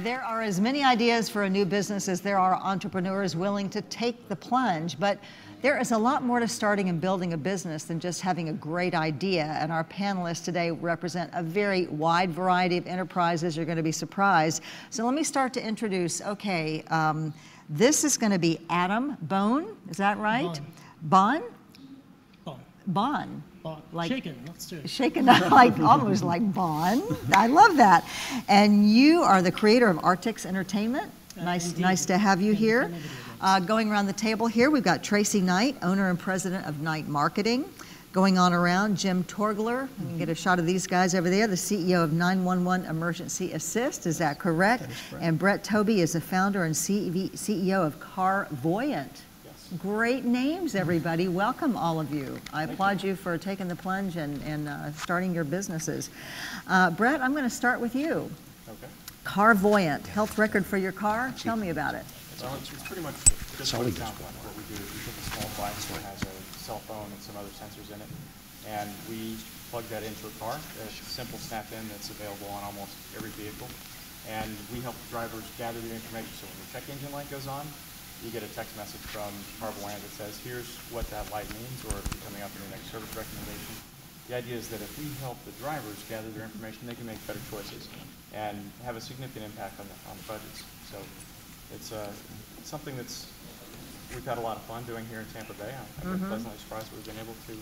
There are as many ideas for a new business as there are entrepreneurs willing to take the plunge, but there is a lot more to starting and building a business than just having a great idea, and our panelists today represent a very wide variety of enterprises. You're going to be surprised. So let me start to introduce, okay, this is going to be Adam Bohn, is that right? Bohn? Bohn. Bohn. Bohn. Like, shaken, not stirred. Shaken, like almost like Bohn. I love that. And you are the creator of Artix Entertainment. Nice to have you here. Going around the table here, we've got Tracy Knight, owner and president of Knight Marketing. Going on around, Jim Torgler. We can get a shot of these guys over there, the CEO of 911 Emergency Assist. Is that correct? That is correct. And Bret Tobey is the founder and CEO of Carvoyent. Great names, everybody. Welcome, all of you. I applaud you for taking the plunge and starting your businesses. Bret, I'm going to start with you. Okay. Carvoyent, health record for your car. Tell me about it. So it's pretty much just what it sounds like. What we do is we take a small device that has a cell phone and some other sensors in it, and we plug that into a car. It's a simple snap-in that's available on almost every vehicle, and we help drivers gather the information. So when the check engine light goes on, you get a text message from Carvoyent that says, here's what that light means, or if you're coming up in your next service recommendation. The idea is that if we help the drivers gather their information, they can make better choices and have a significant impact on the budgets. So it's something we've had a lot of fun doing here in Tampa Bay. I've been pleasantly surprised we've been able to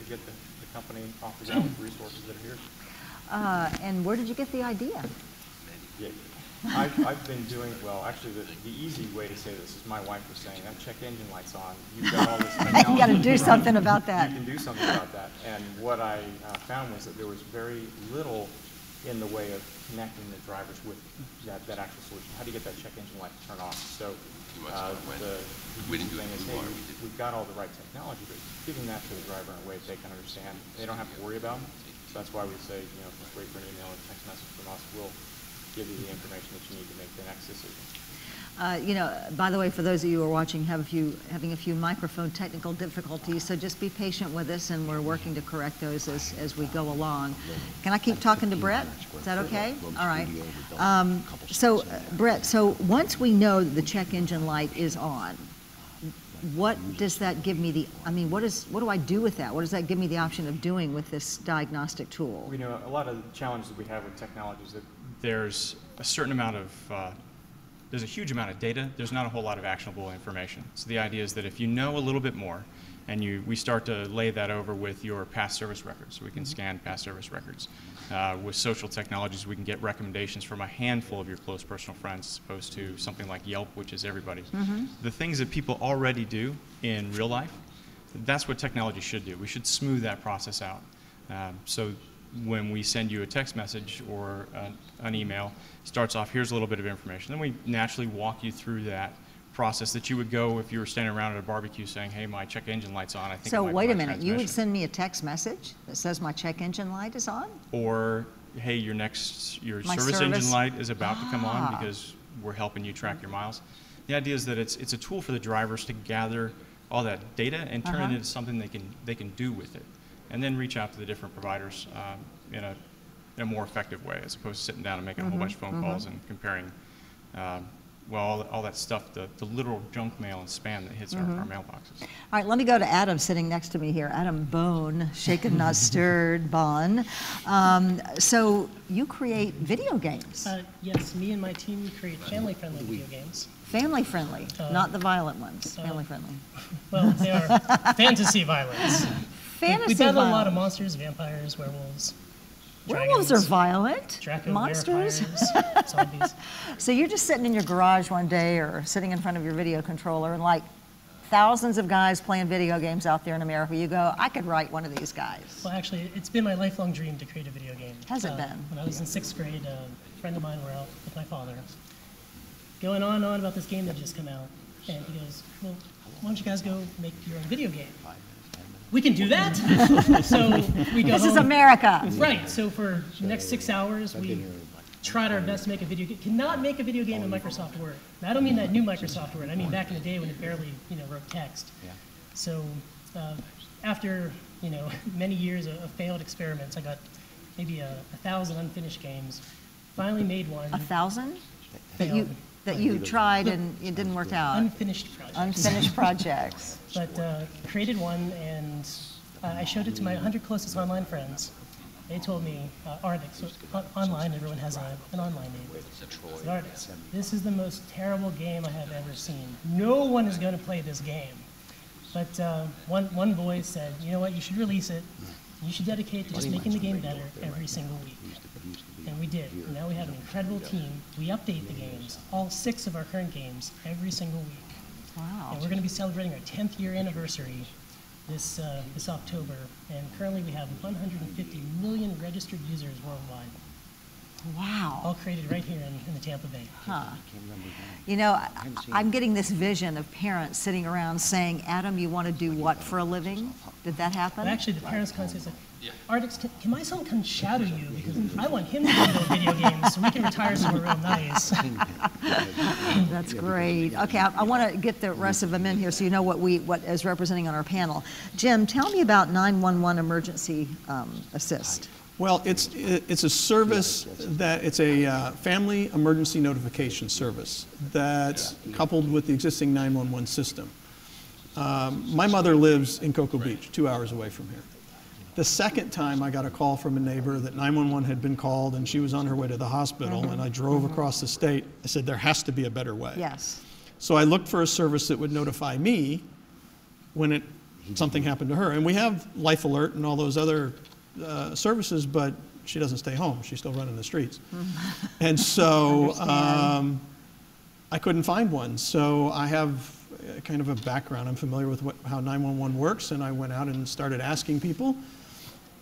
get the company off the ground with resources that are here. And where did you get the idea? Yeah. I've been doing, well, actually the easy way to say this is my wife was saying, that check engine light's on, you've got all this technology. You got to do something about that. You can do something about that. And what I found was that there was very little in the way of connecting the drivers with that actual solution. How do you get that check engine light to turn off? So the thing is, hey, we've got all the right technology, but giving that to the driver in a way that they can understand, they don't have to worry about it. So that's why we say, just wait for an email or text message from us. We'll give you the information that you need to make the next decision. By the way, for those of you who are watching, having a few microphone technical difficulties, so just be patient with us, and we're working to correct those as we go along. Can I keep talking to Bret? Is that okay? All right. So, Bret, so once we know that the check engine light is on, what does that give me what do I do with that? What does that give me the option of doing with this diagnostic tool? We know a lot of the challenges that we have with technology is that There's a certain amount of, there's a huge amount of data. There's not a whole lot of actionable information. So the idea is that if you know a little bit more, and we start to lay that over with your past service records. So we can scan past service records. With social technologies, we can get recommendations from a handful of your close personal friends as opposed to something like Yelp, which is everybody's. The things that people already do in real life, that's what technology should do. We should smooth that process out. So when we send you a text message or an email, starts off, here's a little bit of information. Then we naturally walk you through that process that you would go if you were standing around at a barbecue saying, hey, my check engine light's on. I think so wait a minute, you would send me a text message that says my check engine light is on? Or, hey, your service engine light is about to come on because we're helping you track your miles. The idea is that it's a tool for the drivers to gather all that data and turn it into something they can do with it, and then reach out to the different providers in a more effective way, as opposed to sitting down and making a whole bunch of phone calls and comparing all that stuff, the literal junk mail and spam that hits our mailboxes. All right, let me go to Adam sitting next to me here. Adam Bohn, shaken not stirred, Bohn. So you create video games. Yes, me and my team create family-friendly video games. Family-friendly, not the violent ones, family-friendly. Well, they are fantasy violence. Fantasy We've battled violence. a lot of monsters, vampires, werewolves. Werewolves are violent. Draco, monsters. Zombies. So you're just sitting in your garage one day or sitting in front of your video controller, and like thousands of guys playing video games out there in America, you go, I could write one of these guys. Well, actually, it's been my lifelong dream to create a video game. Has it been? When I was in 6th grade, a friend of mine were out with my father, going on and on about this game that just come out. And he goes, well, why don't you guys go make your own video game? We can do that. So we go This home. is America. Right. So for the next 6 hours, we tried our best to make a video game. Cannot make a video game in Microsoft Word. Now, I don't mean that new Microsoft Word. I mean back in the day when it barely, wrote text. So after, many years of failed experiments, I got maybe 1,000 unfinished games. Finally made one. 1,000? that you tried and it didn't work out. Unfinished projects. Unfinished projects. But created one, and I showed it to my 100 closest online friends. They told me, Artix, so online, everyone has an online name. I said, Artix, this is the most terrible game I have ever seen. No one is going to play this game. But one boy said, you know what, you should release it. You should dedicate to just making the game better every single week. And we did. And now we have an incredible team. We update the games, all 6 of our current games, every single week. Wow. And we're going to be celebrating our 10th year anniversary this October. And currently we have 150 million registered users worldwide. Wow. All created right here in the Tampa Bay. Huh. You know, I'm getting this vision of parents sitting around saying, Adam, you want to do what for a living? Did that happen? But actually, the parents come and say, Artix, can my son come shadow you? Because I want him to play video games so we can retire somewhere real nice. That's great. Okay, I want to get the rest of them in here so you know what is representing on our panel. Jim, tell me about 911 Emergency Assist. Well, it's a service it's a family emergency notification service that's coupled with the existing 911 system. My mother lives in Cocoa Beach, 2 hours away from here. The second time I got a call from a neighbor that 911 had been called and she was on her way to the hospital, and I drove across the state, I said, there has to be a better way. Yes. So I looked for a service that would notify me when something happened to her. And we have Life Alert and all those other services, but she doesn't stay home. She's still running the streets. And so I couldn't find one. So I have kind of a background. I'm familiar with how 911 works, and I went out and started asking people.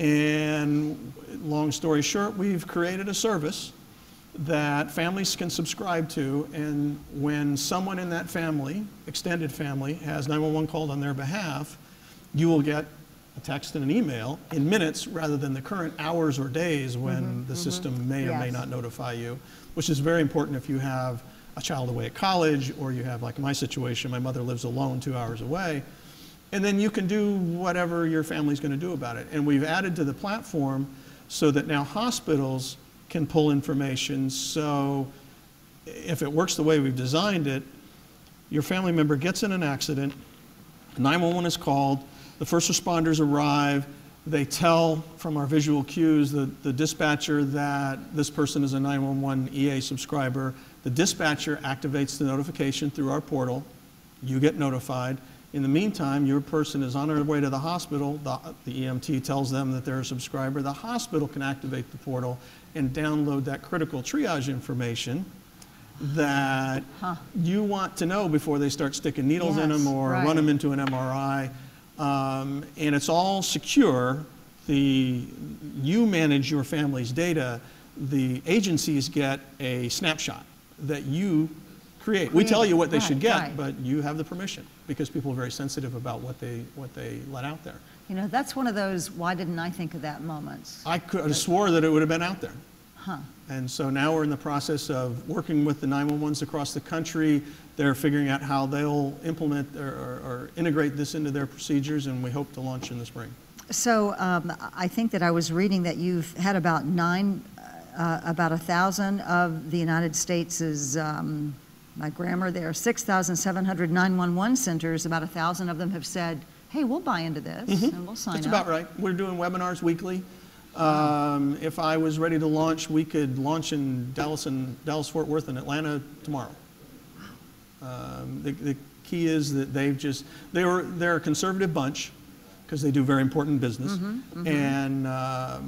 And long story short, we've created a service that families can subscribe to, and when someone in that family, extended family, has 911 called on their behalf, you will get a text and an email in minutes rather than the current hours or days when the system may or may not notify you, which is very important if you have a child away at college, or you have, like my situation, my mother lives alone 2 hours away, and then you can do whatever your family's going to do about it. And we've added to the platform so that now hospitals can pull information. So if it works the way we've designed it, your family member gets in an accident, 911 is called, the first responders arrive, they tell from our visual cues the dispatcher that this person is a 911 EA subscriber. The dispatcher activates the notification through our portal. You get notified. In the meantime, your person is on their way to the hospital. The EMT tells them that they're a subscriber. The hospital can activate the portal and download that critical triage information that you want to know before they start sticking needles in them or run them into an MRI. And it's all secure. You manage your family's data. The agencies get a snapshot that you create. We tell you what they should get, but you have the permission because people are very sensitive about what they let out there. You know, that's one of those why didn't I think of that moments. I could have swore that it would have been out there. And so now we're in the process of working with the 911s across the country. They're figuring out how they'll implement or integrate this into their procedures, and we hope to launch in the spring. So I think that I was reading that you've had about 1,000 of the United States' my grammar there, 6,700 911 centers, about 1,000 of them have said, hey, we'll buy into this and we'll sign up. That's about right. We're doing webinars weekly. If I was ready to launch, we could launch in Dallas-Fort Worth and Atlanta tomorrow. The key is that they're a conservative bunch because they do very important business. And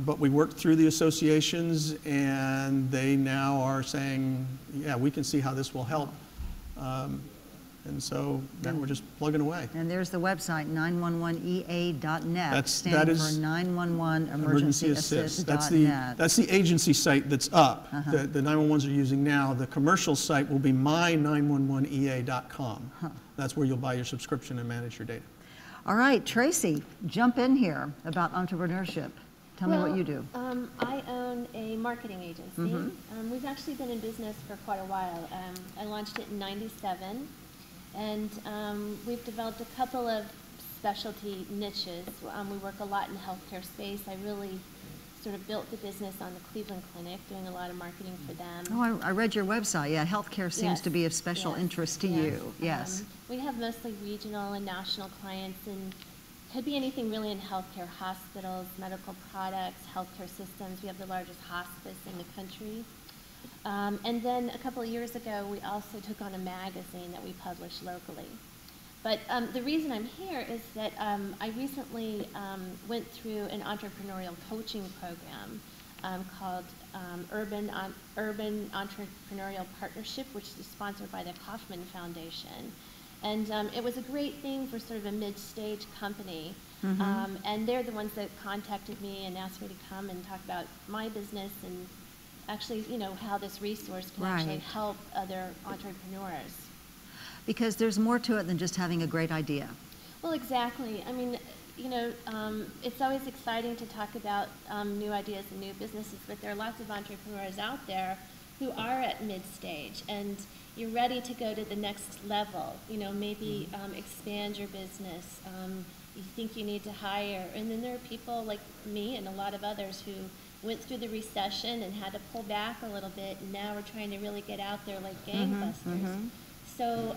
but we worked through the associations, and they now are saying, yeah, we can see how this will help. And so now we're just plugging away. And there's the website, 911ea.net, That is for 911 Emergency Assist. That's the agency site that's up, that the 911s are using now. The commercial site will be my911ea.com. That's where you'll buy your subscription and manage your data. All right, Tracy, jump in here about entrepreneurship. Tell me what you do. I own a marketing agency. We've actually been in business for quite a while. I launched it in '97. And we've developed a couple of specialty niches. We work a lot in the healthcare space. I really sort of built the business on the Cleveland Clinic, doing a lot of marketing for them. Oh, I read your website. Yeah, healthcare seems Yes, to be of special yes, interest to yes. you. Yes. We have mostly regional and national clients, and could be anything really in healthcare: hospitals, medical products, healthcare systems. We have the largest hospice in the country. And then a couple of years ago, we also took on a magazine that we published locally. But the reason I'm here is that I recently went through an entrepreneurial coaching program called Urban Entrepreneurial Partnership, which is sponsored by the Kauffman Foundation. And it was a great thing for sort of a mid-stage company. And they're the ones that contacted me and asked me to come and talk about my business and actually, you know, how this resource can actually help other entrepreneurs. Because there's more to it than just having a great idea. Well, exactly. I mean, you know, it's always exciting to talk about new ideas and new businesses, but there are lots of entrepreneurs out there who are at mid-stage, and you're ready to go to the next level. You know, maybe expand your business. You think you need to hire, and then there are people like me and a lot of others who went through the recession and had to pull back a little bit, and now we're trying to really get out there like gangbusters. So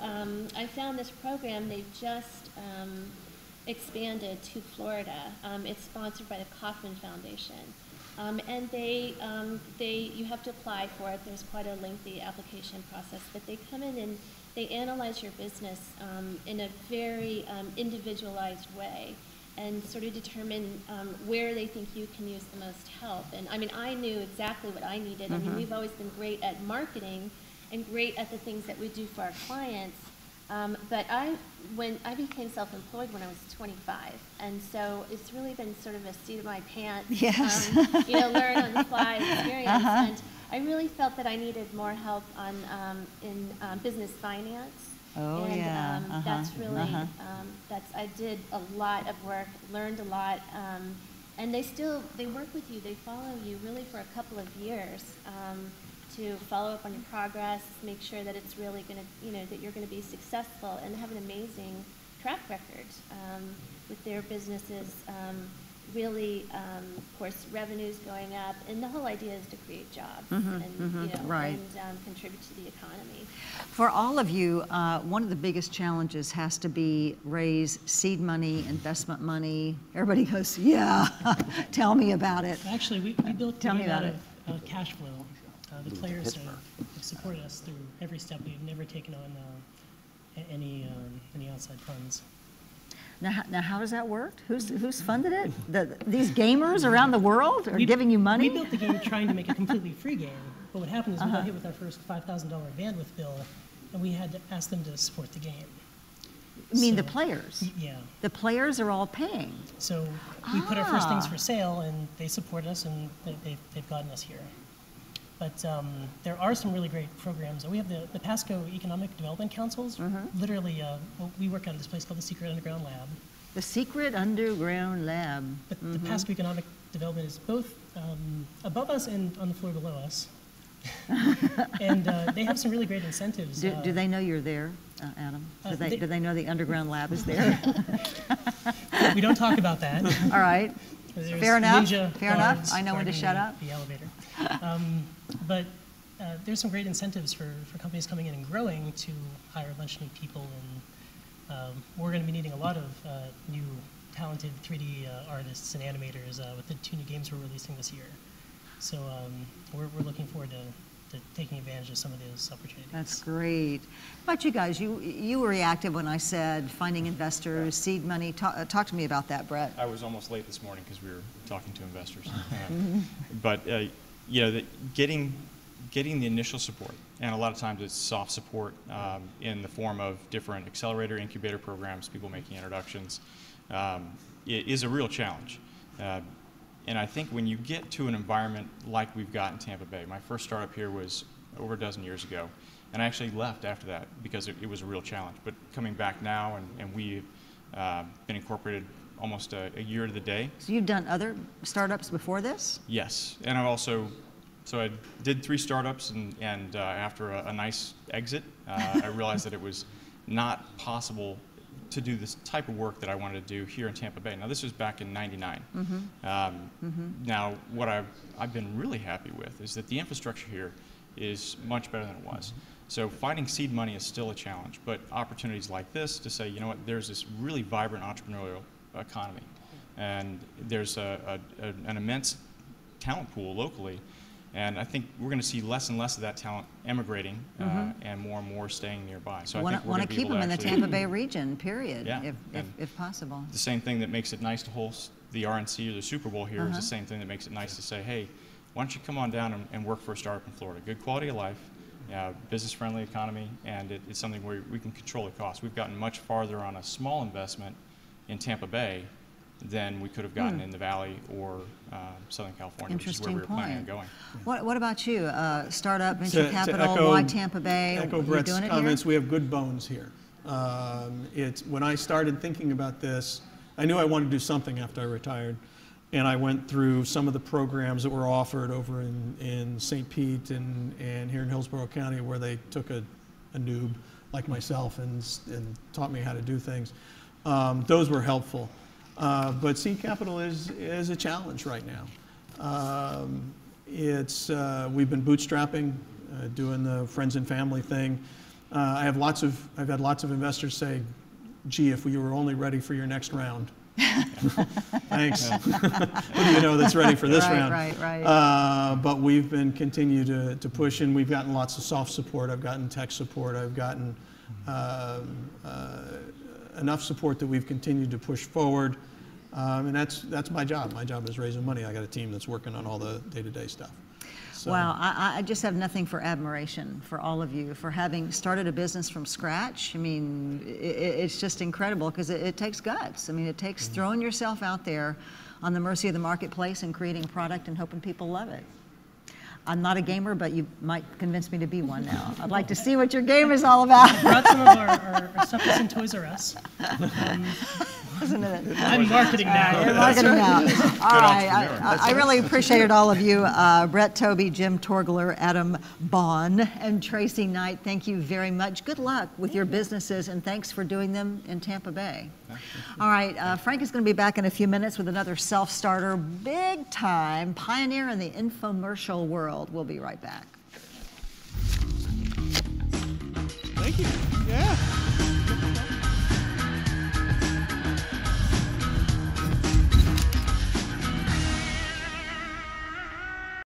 I found this program. They've just expanded to Florida. It's sponsored by the Kauffman Foundation. And you have to apply for it. There's quite a lengthy application process, but they come in and they analyze your business in a very individualized way and sort of determine where they think you can use the most help. And I mean, I knew exactly what I needed. I mean, we've always been great at marketing and great at the things that we do for our clients. But when I became self-employed when I was 25, and so it's really been sort of a seat of my pants, Yes. You know, learn on the fly experience. And I really felt that I needed more help in business finance. Oh, and, yeah. That's really, I did a lot of work, learned a lot, and they work with you, they follow you really for a couple of years. To follow up on your progress, make sure that it's really going to, you know, that you're going to be successful, and have an amazing track record with their businesses. Really, of course, revenues going up, and the whole idea is to create jobs and you know, and contribute to the economy. For all of you, one of the biggest challenges has to be raise seed money, investment money. Everybody goes, yeah, tell me about it. Actually, we built Tell me out about of cash flow. The players have supported us through every step. We've never taken on any outside funds. Now, how does that work? Who's funded it? These gamers around the world are giving you money? We built the game trying to make a completely free game, but what happened is we got hit with our first $5,000 bandwidth bill, and we had to ask them to support the game. You mean So, the players? Yeah. The players are all paying. So we put our first things for sale, and they support us, and they've gotten us here. But there are some really great programs. We have the Pasco Economic Development Councils. Literally, we work out of this place called the Secret Underground Lab. The Secret Underground Lab. But the Pasco Economic Development is both above us and on the floor below us. And they have some really great incentives. Do they know you're there, Adam? Do they know the Underground Lab is there? We don't talk about that. All right. There's Fair enough. ninja Fair enough. guards I know when to guarding shut up. The elevator. But there's some great incentives for companies coming in and growing to hire a bunch of new people, and we're going to be needing a lot of new talented 3D artists and animators with the 2 new games we're releasing this year. So we're looking forward to taking advantage of some of those opportunities. That's great. How about you guys? You were reactive when I said finding investors, seed money. Talk to me about that, Bret. I was almost late this morning because we were talking to investors. But you know, getting the initial support, and a lot of times it's soft support in the form of different accelerator, incubator programs, people making introductions, it is a real challenge. And I think when you get to an environment like we've got in Tampa Bay, my first startup here was over a dozen years ago, and I actually left after that because it was a real challenge. But coming back now, and we've been incorporated almost a year to the day. So you've done other startups before this? Yes, and I also, so I did 3 startups, and after a nice exit, I realized that it was not possible to do this type of work that I wanted to do here in Tampa Bay. Now, this was back in '99. Now, what I've been really happy with is that the infrastructure here is much better than it was. So finding seed money is still a challenge, but opportunities like this to say, you know what, there's this really vibrant entrepreneurial economy, and there's an immense talent pool locally, and I think we're going to see less and less of that talent emigrating and more staying nearby. So I think we're Want going to to keep them in the Tampa Bay region, period, Yeah, if possible. The same thing that makes it nice to host the RNC or the Super Bowl here is the same thing that makes it nice to say, hey, why don't you come on down and work for a startup in Florida? Good quality of life, business-friendly economy, and it's something where we can control the cost. We've gotten much farther on a small investment in Tampa Bay than we could have gotten in the Valley or Southern California, which is where we were planning on going. What about you? Startup, venture capital, echo, why Tampa Bay? Echo Bret's comments, we have good bones here. When I started thinking about this, I knew I wanted to do something after I retired. And I went through some of the programs that were offered over in St. Pete and here in Hillsborough County, where they took a noob like myself and taught me how to do things. Those were helpful. But seed capital is a challenge right now. We've been bootstrapping, doing the friends and family thing. I've had lots of investors say, gee, if you were only ready for your next round. Thanks. What do you know that's ready for this round? Right. But we've been continue to push, and we've gotten lots of soft support. I've gotten tech support. I've gotten enough support that we've continued to push forward. And that's my job. My job is raising money. I got a team that's working on all the day-to-day stuff. So. Well, I just have nothing for admiration for all of you for having started a business from scratch. I mean, it's just incredible because it takes guts. I mean, it takes throwing yourself out there on the mercy of the marketplace and creating a product and hoping people love it. I'm not a gamer, but you might convince me to be one now. I'd like to see what your game is all about. I brought some of our stuff that's in Toys R Us. Isn't it? I'm marketing now. You're marketing now. All right. I really appreciated all of you. Bret, Tobey, Jim Torgler, Adam Bohn, and Tracy Knight, thank you very much. Good luck with your businesses, and thanks for doing them in Tampa Bay. All right. Frank is going to be back in a few minutes with another self-starter, big-time pioneer in the infomercial world. We'll be right back. Thank you. Yeah.